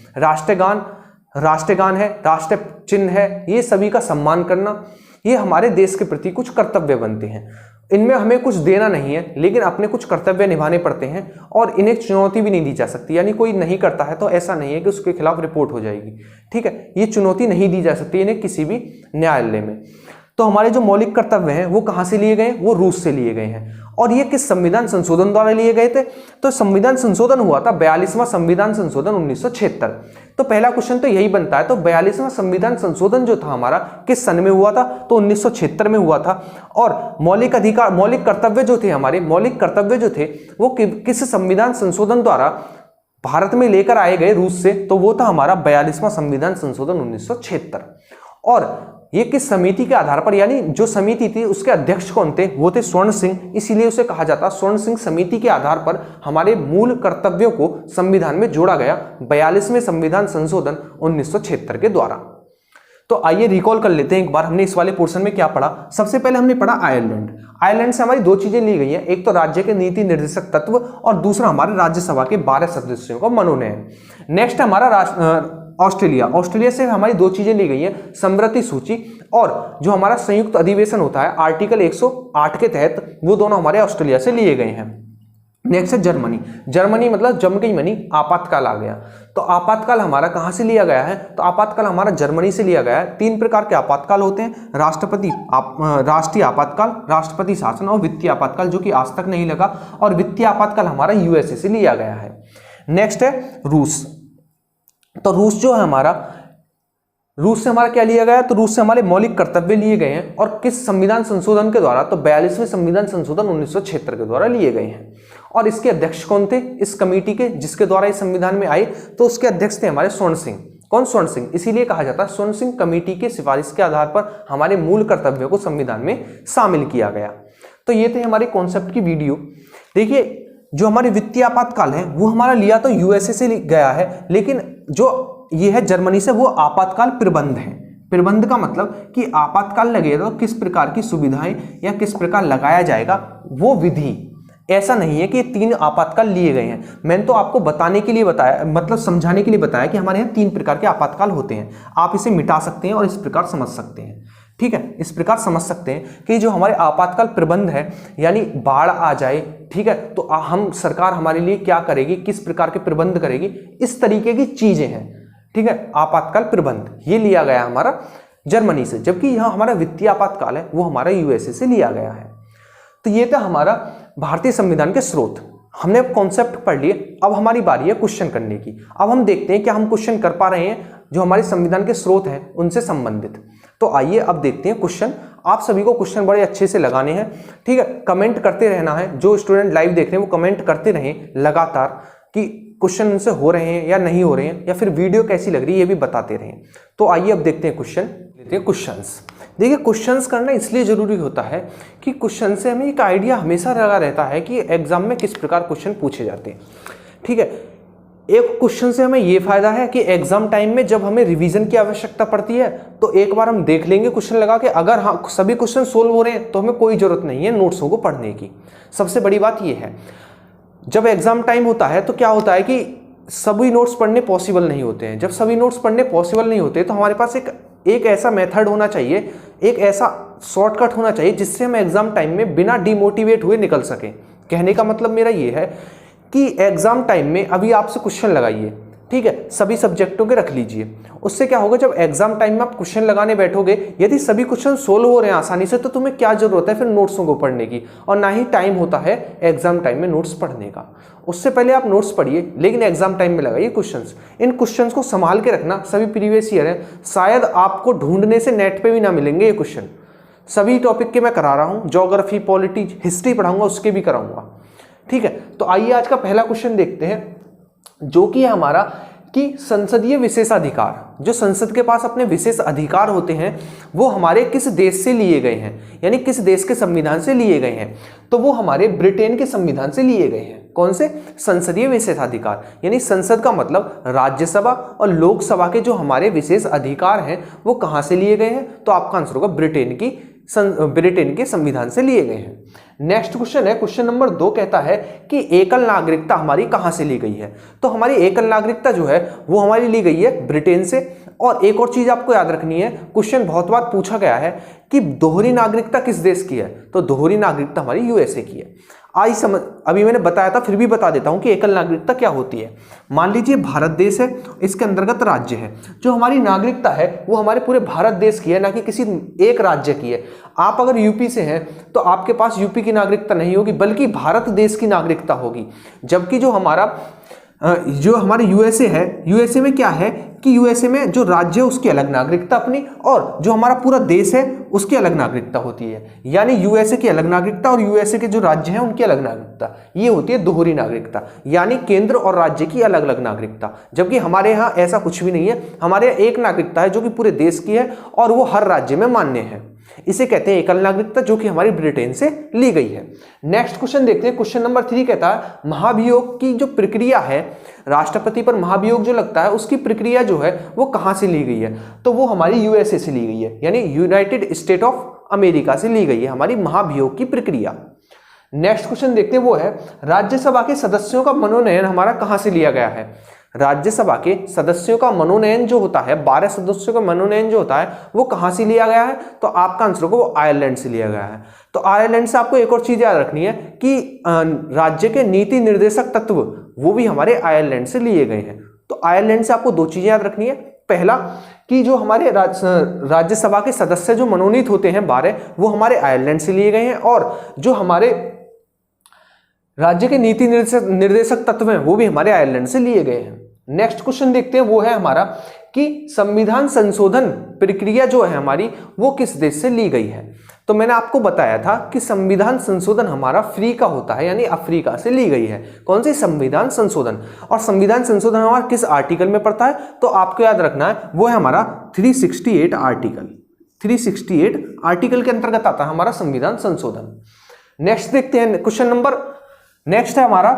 राष्ट्रगान है, राष्ट्र चिन्ह है, ये सभी का सम्मान करना, ये हमारे देश के प्रति कुछ कर्तव्य बनते हैं। इनमें हमें कुछ देना नहीं है, लेकिन अपने कुछ कर्तव्य निभाने पड़ते हैं और इन्हें चुनौती भी नहीं दी जा सकती। यानी कोई नहीं करता है तो ऐसा नहीं है कि उसके खिलाफ रिपोर्ट हो जाएगी, ठीक है, ये चुनौती नहीं दी जा सकती इन्हें किसी भी न्यायालय में। तो हमारे जो मौलिक कर्तव्य हैं वो कहां से लिए गए, वो रूस से लिए गए हैं। और ये किस संविधान संशोधन द्वारा लिए गए थे, तो संविधान संशोधन हुआ था 42वां संविधान संशोधन 1976। तो पहला क्वेश्चन तो यही बनता है, तो 42वां संविधान संशोधन जो था हमारा किस सन में हुआ था, तो 1976 में हुआ था। और मौलिक कर्तव्य जो थे हमारे, मौलिक कर्तव्य जो थे वो किस संविधान संशोधन द्वारा भारत में लेकर आए गए रूस से, तो वो था हमारा 42वां संविधान संशोधन 1976। और ये किस समिति के आधार पर, यानी जो समिति थी उसके अध्यक्ष कौन थे, वो थे स्वर्ण सिंह, इसीलिए उसे कहा जाता स्वर्ण सिंह समिति के आधार पर हमारे मूल कर्तव्यों को संविधान में जोड़ा गया 42वें संविधान संशोधन 1976 के द्वारा। तो आइए रिकॉल कर लेते हैं एक बार, हमने इस वाले पोर्शन में क्या पढ़ा। सबसे पहले हमने पढ़ा आयरलैंड। आयरलैंड से हमारी दो चीजें ली गई हैं, एक तो राज्य के नीति निर्देशक तत्व और दूसरा हमारे राज्यसभा के 12 सदस्यों का मनोनयन। नेक्स्ट हमारा ऑस्ट्रेलिया। ऑस्ट्रेलिया से हमारी दो चीजें ली गई हैं, समवर्ती सूची और जो हमारा संयुक्त अधिवेशन होता है आर्टिकल 108 के तहत, वो दोनों हमारे ऑस्ट्रेलिया से लिए गए हैं। नेक्स्ट है जर्मनी। जर्मनी मतलब जम गई मनी, आपातकाल आ गया। तो आपातकाल हमारा कहां से लिया गया है, तो आपातकाल हमारा जर्मनी से लिया गया है। तीन प्रकार के आपातकाल होते हैं, राष्ट्रीय आपातकाल, राष्ट्रपति शासन और वित्तीय आपातकाल, जो कि आज तक नहीं लगा। और वित्तीय आपातकाल हमारा यूएसए से लिया गया है। नेक्स्ट है रूस। तो रूस जो है हमारा, रूस से हमारा क्या लिया गया, तो रूस से हमारे मौलिक कर्तव्य लिए गए हैं। और किस संविधान संशोधन के द्वारा, तो 42वें संविधान संशोधन 1976 के द्वारा लिए गए हैं। और इसके अध्यक्ष कौन थे इस कमेटी के, जिसके द्वारा इस संविधान में आए, तो उसके अध्यक्ष थे हमारे स्वर्ण सिंह। कौन, स्वर्ण सिंह, इसीलिए कहा जाता है स्वर्ण सिंह कमेटी की सिफारिश के आधार पर हमारे मूल कर्तव्यों को संविधान में शामिल किया गया। तो ये थे हमारे कॉन्सेप्ट की वीडियो। देखिए जो हमारे वित्तीय आपातकाल है वो हमारा लिया तो यूएसए से गया है, लेकिन जो ये है जर्मनी से, वो आपातकाल प्रबंध है। प्रबंध का मतलब कि आपातकाल लगेगा तो किस प्रकार की सुविधाएं या किस प्रकार लगाया जाएगा, वो विधि। ऐसा नहीं है कि ये तीन आपातकाल लिए गए हैं, मैंने तो आपको बताने के लिए बताया, मतलब समझाने के लिए बताया कि हमारे यहाँ तीन प्रकार के आपातकाल होते हैं। आप इसे मिटा सकते हैं और इस प्रकार समझ सकते हैं, ठीक है, इस प्रकार समझ सकते हैं कि जो हमारे आपातकाल प्रबंध है, यानी बाढ़ आ जाए, ठीक है, तो हम सरकार हमारे लिए क्या करेगी, किस प्रकार के प्रबंध करेगी, इस तरीके की चीजें हैं। ठीक है, आपातकाल प्रबंध ये लिया गया हमारा जर्मनी से, जबकि यहाँ हमारा वित्तीय आपातकाल है वो हमारा यूएसए से लिया गया है। तो ये था हमारा भारतीय संविधान के स्रोत। हमने अब कॉन्सेप्ट पढ़ लिए, अब हमारी बारी है क्वेश्चन करने की। अब हम देखते हैं कि हम क्वेश्चन कर पा रहे हैं जो हमारे संविधान के स्रोत हैं उनसे संबंधित। तो आइए अब देखते हैं क्वेश्चन। आप सभी को क्वेश्चन बड़े अच्छे से लगाने हैं, ठीक है, कमेंट करते रहना है। जो स्टूडेंट लाइव देख रहे हैं वो कमेंट करते रहें लगातार कि क्वेश्चन उनसे हो रहे हैं या नहीं हो रहे हैं, या फिर वीडियो कैसी लग रही है ये भी बताते रहें। तो आइए अब देखते हैं क्वेश्चन, लेते हैं क्वेश्चंस। देखिए, क्वेश्चंस करना इसलिए जरूरी होता है कि क्वेश्चन से हमें एक आइडिया हमेशा लगा रहता है कि एग्जाम में किस प्रकार क्वेश्चन पूछे जाते हैं। ठीक है, एक क्वेश्चन से हमें ये फायदा है कि एग्जाम टाइम में जब हमें रिवीजन की आवश्यकता पड़ती है तो एक बार हम देख लेंगे क्वेश्चन लगा के। अगर हाँ सभी क्वेश्चन सोल्व हो रहे हैं तो हमें कोई जरूरत नहीं है नोट्सों को पढ़ने की। सबसे बड़ी बात ये है, जब एग्जाम टाइम होता है तो क्या होता है कि सभी नोट्स पढ़ने पॉसिबल नहीं होते हैं। जब सभी नोट्स पढ़ने पॉसिबल नहीं होते तो हमारे पास एक ऐसा मेथड होना चाहिए, एक ऐसा शॉर्टकट होना चाहिए जिससे हम एग्जाम टाइम में बिना डिमोटिवेट हुए निकल सकें। कहने का मतलब मेरा ये है कि एग्जाम टाइम में अभी आपसे क्वेश्चन लगाइए, ठीक है, सभी सब्जेक्टों के रख लीजिए। उससे क्या होगा, जब एग्जाम टाइम में आप क्वेश्चन लगाने बैठोगे, यदि सभी क्वेश्चन सोल्व हो रहे हैं आसानी से, तो तुम्हें क्या जरूरत है फिर नोट्सों को पढ़ने की, और ना ही टाइम होता है एग्जाम टाइम में नोट्स पढ़ने का। उससे पहले आप नोट्स पढ़िए, लेकिन एग्जाम टाइम में लगाइए क्वेश्चंस। इन क्वेश्चंस को संभाल के रखना, सभी प्रीवियस ईयर है, शायद आपको ढूंढने से नेट पे भी ना मिलेंगे ये क्वेश्चन। सभी टॉपिक के मैं करा रहा हूँ, ज्योग्राफी, पॉलिटी, हिस्ट्री पढ़ाऊंगा, उसके भी कराऊंगा। ठीक है, तो आइए आज का पहला क्वेश्चन देखते हैं, जो कि है हमारा कि संसदीय विशेषाधिकार, जो संसद के पास अपने विशेष अधिकार होते हैं, वो हमारे किस देश से लिए गए हैं, यानी किस देश के संविधान से लिए गए हैं। तो वो हमारे ब्रिटेन के संविधान से लिए गए हैं। कौन से? संसदीय विशेषाधिकार, यानी संसद का मतलब राज्यसभा और लोकसभा के जो हमारे विशेष अधिकार हैं वो कहां से लिए गए हैं? तो आपका आंसर होगा ब्रिटेन के संविधान से लिए गए हैं। नेक्स्ट क्वेश्चन है, क्वेश्चन नंबर 2 कहता है कि एकल नागरिकता हमारी कहां से ली गई है? तो हमारी एकल नागरिकता जो है वो हमारी ली गई है ब्रिटेन से। और एक और चीज आपको याद रखनी है, क्वेश्चन बहुत बार पूछा गया है कि दोहरी नागरिकता किस देश की है? तो दोहरी नागरिकता हमारी यूएसए की है। आई समझ, अभी मैंने बताया था फिर भी बता देता हूं कि एकल नागरिकता क्या होती है। मान लीजिए भारत देश है, इसके अंतर्गत राज्य है, जो हमारी नागरिकता है वो हमारे पूरे भारत देश की है, ना कि किसी एक राज्य की है। आप अगर यूपी से हैं तो आपके पास यूपी की नागरिकता नहीं होगी, बल्कि भारत देश की नागरिकता होगी। जबकि जो हमारे यूएसए है, यूएसए में क्या है कि यूएसए में जो राज्य है उसकी अलग नागरिकता अपनी, और जो हमारा पूरा देश है उसकी अलग नागरिकता होती है। यानी यूएसए की अलग नागरिकता और यूएसए के जो राज्य हैं उनकी अलग नागरिकता, ये होती है दोहरी नागरिकता, यानी केंद्र और राज्य की अलग अलग नागरिकता। जबकि हमारे यहाँ ऐसा कुछ भी नहीं है, हमारे यहाँ एक नागरिकता है जो कि पूरे देश की है और वो हर राज्य में मान्य है। इसे कहते हैं एकल नागरिकता, जो कि हमारी ब्रिटेन से ली गई है। नेक्स्ट क्वेश्चन देखते हैं, क्वेश्चन नंबर 3 कहता है महाभियोग की जो प्रक्रिया है, राष्ट्रपति पर महाभियोग जो लगता है उसकी प्रक्रिया जो है वो कहां से ली गई है? तो वो हमारी यूएसए से ली गई है, यानी यूनाइटेड स्टेट ऑफ अमेरिका से ली गई है हमारी महाभियोग की प्रक्रिया। नेक्स्ट क्वेश्चन देखते हैं, वो है राज्यसभा के सदस्यों का मनोनयन हमारा कहां से लिया गया है? राज्यसभा के सदस्यों का मनोनयन जो होता है, 12 सदस्यों का मनोनयन जो होता है वो कहां से लिया गया है? तो आपका आंसर होगा वो आयरलैंड से लिया गया है। तो आयरलैंड से आपको एक और चीज याद रखनी है कि राज्य के नीति निर्देशक तत्व वो भी हमारे आयरलैंड से लिए गए हैं। तो आयरलैंड से आपको 2 चीजें याद रखनी है। पहला कि जो हमारे राज्यसभा के सदस्य जो मनोनीत होते हैं 12, वो हमारे आयरलैंड से लिए गए हैं, और जो हमारे राज्य के नीति निर्देशक तत्व हैं वो भी हमारे आयरलैंड से लिए गए हैं। नेक्स्ट क्वेश्चन देखते हैं, वो है हमारा कि संविधान संशोधन प्रक्रिया जो है हमारी वो किस देश से ली गई है? तो मैंने आपको बताया था कि संविधान संशोधन हमारा फ्री का होता है, यानी अफ्रीका से ली गई है। कौन सी? संविधान संशोधन। और संविधान संशोधन हमारा किस आर्टिकल में पड़ता है? तो आपको याद रखना है वो है हमारा 368 आर्टिकल। 368 आर्टिकल के अंतर्गत आता है हमारा संविधान संशोधन। नेक्स्ट देखते हैं क्वेश्चन नंबर, नेक्स्ट है हमारा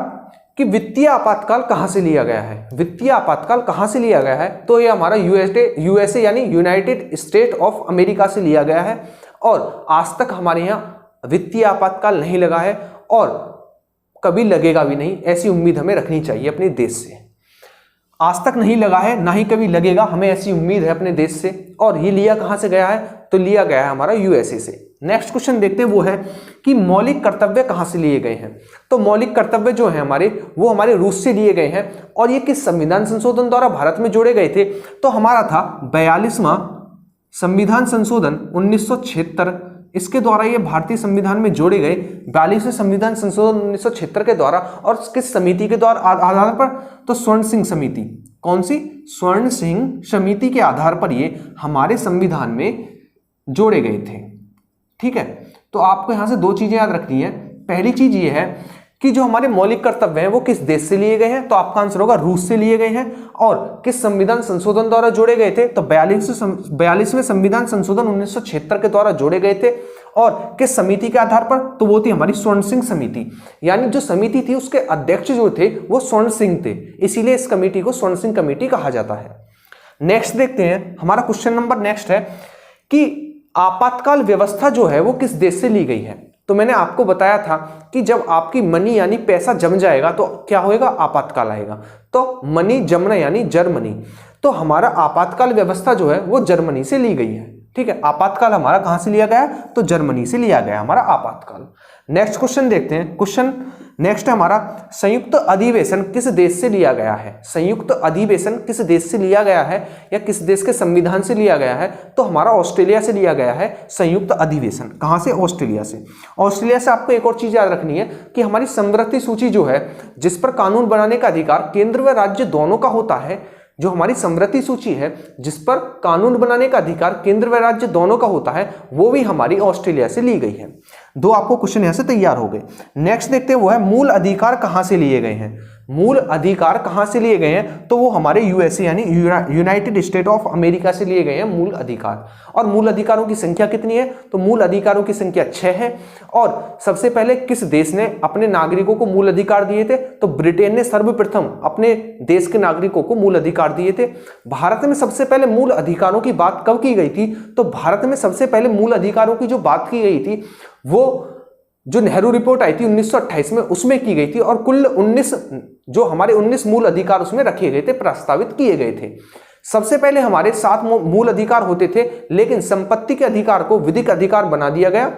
कि वित्तीय आपातकाल कहां से लिया गया है? वित्तीय आपातकाल कहां से लिया गया है? तो ये हमारा यूएसए यानी यूनाइटेड स्टेट ऑफ अमेरिका से लिया गया है। और आज तक हमारे यहाँ वित्तीय आपातकाल नहीं लगा है और कभी लगेगा भी नहीं, ऐसी उम्मीद हमें रखनी चाहिए अपने देश से। आज तक नहीं लगा है, ना ही कभी लगेगा, हमें ऐसी उम्मीद है अपने देश से। और ये लिया कहां से गया है? तो लिया गया है हमारा यूएसए से। नेक्स्ट क्वेश्चन देखते हैं, वो है कि मौलिक कर्तव्य कहां से लिए गए हैं। तो मौलिक कर्तव्य जो है हमारे, वो हमारे रूस से लिए गए हैं। और ये किस संविधान संशोधन द्वारा भारत में जोड़े गए थे, तो हमारा था 42वां संविधान संशोधन 1976, इसके द्वारा ये भारतीय संविधान में जोड़े गए। 42वें संविधान संशोधन 1976 के द्वारा, और किस समिति के द्वारा आधार पर, तो स्वर्ण सिंह समिति। कौन सी? स्वर्ण सिंह समिति के आधार पर ये हमारे संविधान में जोड़े गए थे। ठीक है, तो आपको यहां से दो चीजें याद रखनी है। पहली चीज ये है कि जो हमारे मौलिक कर्तव्य हैं वो किस देश से लिए गए हैं, तो आपका आंसर होगा रूस से लिए गए हैं। और किस संविधान संशोधन द्वारा जोड़े गए थे, तो 42वें संविधान संशोधन 1976 के द्वारा जोड़े गए थे। और किस समिति के आधार पर, तो वो थी हमारी स्वर्ण सिंह समिति। यानी जो समिति थी उसके अध्यक्ष जो थे वो स्वर्ण सिंह थे, इसीलिए इस कमेटी को स्वर्ण सिंह कमेटी कहा जाता है। नेक्स्ट देखते हैं, हमारा क्वेश्चन नंबर नेक्स्ट है कि आपातकाल व्यवस्था जो है वो किस देश से ली गई है। तो मैंने आपको बताया था कि जब आपकी मनी यानी पैसा जम जाएगा तो क्या होएगा, आपातकाल आएगा। तो मनी जमना यानी जर्मनी, तो हमारा आपातकाल व्यवस्था जो है वो जर्मनी से ली गई है। ठीक है, आपातकाल हमारा कहां से लिया गया, तो जर्मनी से लिया गया हमारा आपातकाल। नेक्स्ट क्वेश्चन देखते हैं, क्वेश्चन नेक्स्ट है हमारा, संयुक्त अधिवेशन किस देश से लिया गया है। संयुक्त अधिवेशन किस देश से लिया गया है, या किस देश के संविधान से लिया गया है, तो हमारा ऑस्ट्रेलिया से लिया गया है संयुक्त अधिवेशन। कहां से? ऑस्ट्रेलिया से। ऑस्ट्रेलिया से आपको एक और चीज याद रखनी है कि हमारी समवर्ती सूची जो है, जिस पर कानून बनाने का अधिकार केंद्र व राज्य दोनों का होता है, जो हमारी समवर्ती सूची है जिस पर कानून बनाने का अधिकार केंद्र व राज्य दोनों का होता है, वो भी हमारी ऑस्ट्रेलिया से ली गई है। दो आपको क्वेश्चन यहां से तैयार हो गए। नेक्स्ट देखते हैं, वो है मूल अधिकार कहां से लिए गए हैं। मूल अधिकार कहां से लिए गए हैं, तो वो हमारे यूएसए यानी यूनाइटेड स्टेट ऑफ अमेरिका से लिए गए हैं मूल अधिकार। और मूल अधिकारों की संख्या कितनी है, तो मूल अधिकारों की संख्या 6 है। और सबसे पहले किस देश ने अपने नागरिकों को मूल अधिकार दिए थे, तो ब्रिटेन ने सर्वप्रथम अपने देश के नागरिकों को मूल अधिकार दिए थे। भारत में सबसे पहले मूल अधिकारों की बात कब की गई थी, तो भारत में सबसे पहले मूल अधिकारों की जो बात की गई थी वो जो नेहरू रिपोर्ट आई थी 1928 में, उसमें की गई थी। और कुल 19 मूल अधिकार उसमें रखे गए थे, प्रस्तावित किए गए थे। सबसे पहले हमारे 7 मूल अधिकार होते थे, लेकिन संपत्ति के अधिकार को विधिक अधिकार बना दिया गया।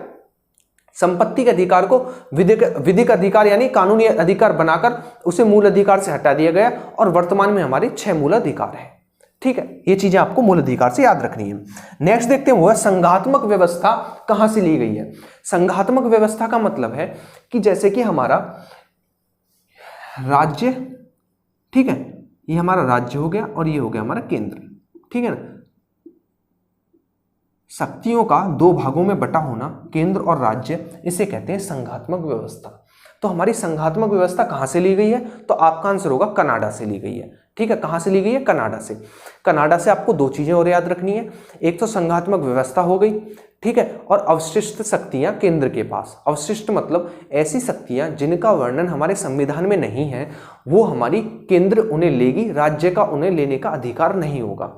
संपत्ति के अधिकार को विधिक अधिकार यानी कानूनी अधिकार बनाकर उसे मूल अधिकार से हटा दिया गया। और वर्तमान में हमारे 6 मूल अधिकार है। ठीक है, ये चीजें आपको मूल अधिकार से याद रखनी है। नेक्स्ट देखते हैं, वो है संघात्मक व्यवस्था कहां से ली गई है। संघात्मक व्यवस्था का मतलब है कि जैसे कि हमारा राज्य, ठीक है, ये हमारा राज्य हो गया और ये हो गया हमारा केंद्र। ठीक है ना, शक्तियों का 2 भागों में बटा होना, केंद्र और राज्य, इसे कहते हैं संघात्मक व्यवस्था। तो हमारी संघात्मक व्यवस्था कहां से ली गई है, तो आपका आंसर होगा कनाडा से ली गई है। ठीक है, कहां से ली गई है, कनाडा से। कनाडा से आपको 2 चीजें और याद रखनी है, एक तो संघात्मक व्यवस्था हो गई, ठीक है, और अवशिष्ट शक्तियां केंद्र के पास। अवशिष्ट मतलब ऐसी शक्तियां जिनका वर्णन हमारे संविधान में नहीं है, वो हमारी केंद्र उन्हें लेगी, राज्य का उन्हें लेने का अधिकार नहीं होगा।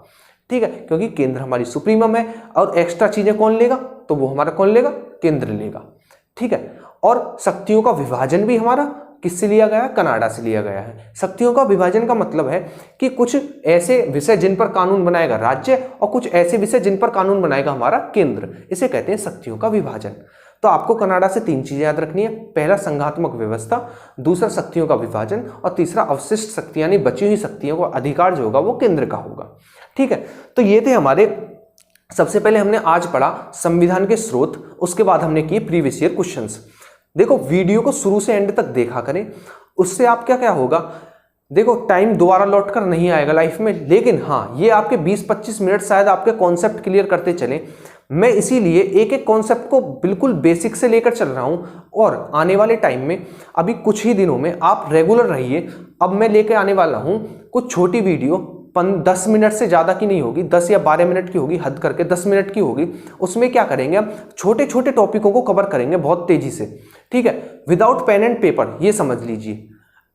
ठीक है, क्योंकि केंद्र हमारी सुप्रीमम है, और एक्स्ट्रा चीजें कौन लेगा, तो वो हमारा कौन लेगा, केंद्र लेगा। ठीक है, और शक्तियों का विभाजन भी हमारा किससे लिया गया है, कनाडा से लिया गया है। शक्तियों का विभाजन का मतलब है कि कुछ ऐसे विषय जिन पर कानून बनाएगा राज्य, और कुछ ऐसे विषय जिन पर कानून बनाएगा हमारा केंद्र, इसे कहते हैं शक्तियों का विभाजन। तो आपको कनाडा से 3 चीजें याद रखनी है, पहला संघात्मक व्यवस्था, दूसरा शक्तियों का विभाजन, और तीसरा अवशिष्ट शक्ति यानी बची हुई शक्तियों का अधिकार जो होगा वो केंद्र का होगा। ठीक है, तो ये थे हमारे, सबसे पहले हमने आज पढ़ा संविधान के स्रोत, उसके बाद हमने किए प्रीवियस ईयर क्वेश्चंस। देखो वीडियो को शुरू से एंड तक देखा करें, उससे आप क्या होगा, देखो टाइम दोबारा लौट कर नहीं आएगा लाइफ में, लेकिन हाँ ये आपके 20-25 मिनट शायद आपके कॉन्सेप्ट क्लियर करते चले। मैं इसीलिए एक एक कॉन्सेप्ट को बिल्कुल बेसिक से लेकर चल रहा हूं, और आने वाले टाइम में अभी कुछ ही दिनों में आप रेगुलर रहिए। अब मैं लेकर आने वाला हूं कुछ छोटी वीडियो, 10 मिनट से ज़्यादा की नहीं होगी, 10 या 12 मिनट की होगी, हद करके 10 मिनट की होगी। उसमें क्या करेंगे, हम छोटे छोटे टॉपिकों को कवर करेंगे बहुत तेजी से। ठीक है, विदाउट पेन एंड पेपर, ये समझ लीजिए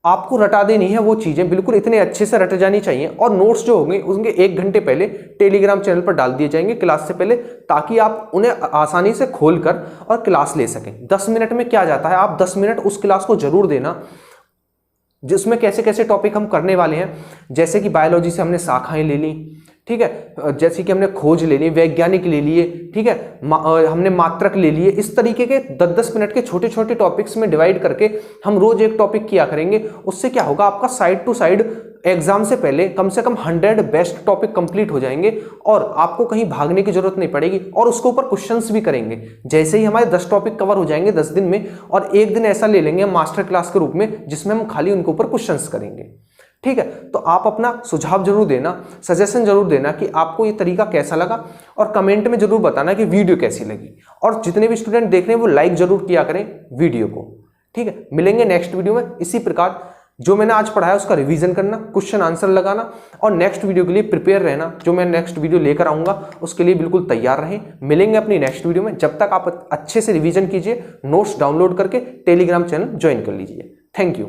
आपको रटा देनी है वो चीज़ें, बिल्कुल इतने अच्छे से रट जानी चाहिए। और नोट्स जो होंगे उनके 1 घंटे पहले टेलीग्राम चैनल पर डाल दिए जाएंगे क्लास से पहले, ताकि आप उन्हें आसानी से खोलकर और क्लास ले सकें। 10 मिनट में क्या जाता है, आप 10 मिनट उस क्लास को जरूर देना जिसमें कैसे कैसे टॉपिक हम करने वाले हैं। जैसे कि बायोलॉजी से हमने शाखाएं ले ली, ठीक है। जैसे कि हमने खोज ले ली, वैज्ञानिक ले लिए, ठीक है, हमने मात्रक ले लिए। इस तरीके के 10-10 मिनट के छोटे छोटे टॉपिक्स में डिवाइड करके हम रोज एक टॉपिक किया करेंगे। उससे क्या होगा, आपका साइड टू साइड एग्जाम से पहले कम से कम 100 बेस्ट टॉपिक कंप्लीट हो जाएंगे और आपको कहीं भागने की जरूरत नहीं पड़ेगी। और उसके ऊपर क्वेश्चंस भी करेंगे। जैसे ही हमारे 10 टॉपिक कवर हो जाएंगे 10 दिन में, और एक दिन ऐसा ले लेंगे मास्टर क्लास के रूप में जिसमें हम खाली उनके ऊपर क्वेश्चंस करेंगे। ठीक है, तो आप अपना सुझाव जरूर देना, सजेशन जरूर देना कि आपको ये तरीका कैसा लगा, और कमेंट में जरूर बताना कि वीडियो कैसी लगी। और जितने भी स्टूडेंट देख रहे हैं वो लाइक जरूर किया करें वीडियो को। ठीक है, मिलेंगे नेक्स्ट वीडियो में। इसी प्रकार जो मैंने आज पढ़ाया उसका रिवीजन करना, क्वेश्चन आंसर लगाना, और नेक्स्ट वीडियो के लिए प्रिपेयर रहना। जो मैं नेक्स्ट वीडियो लेकर आऊंगा उसके लिए बिल्कुल तैयार रहें। मिलेंगे अपनी नेक्स्ट वीडियो में। जब तक आप अच्छे से रिवीजन कीजिए, नोट्स डाउनलोड करके टेलीग्राम चैनल ज्वाइन कर लीजिए। Thank you.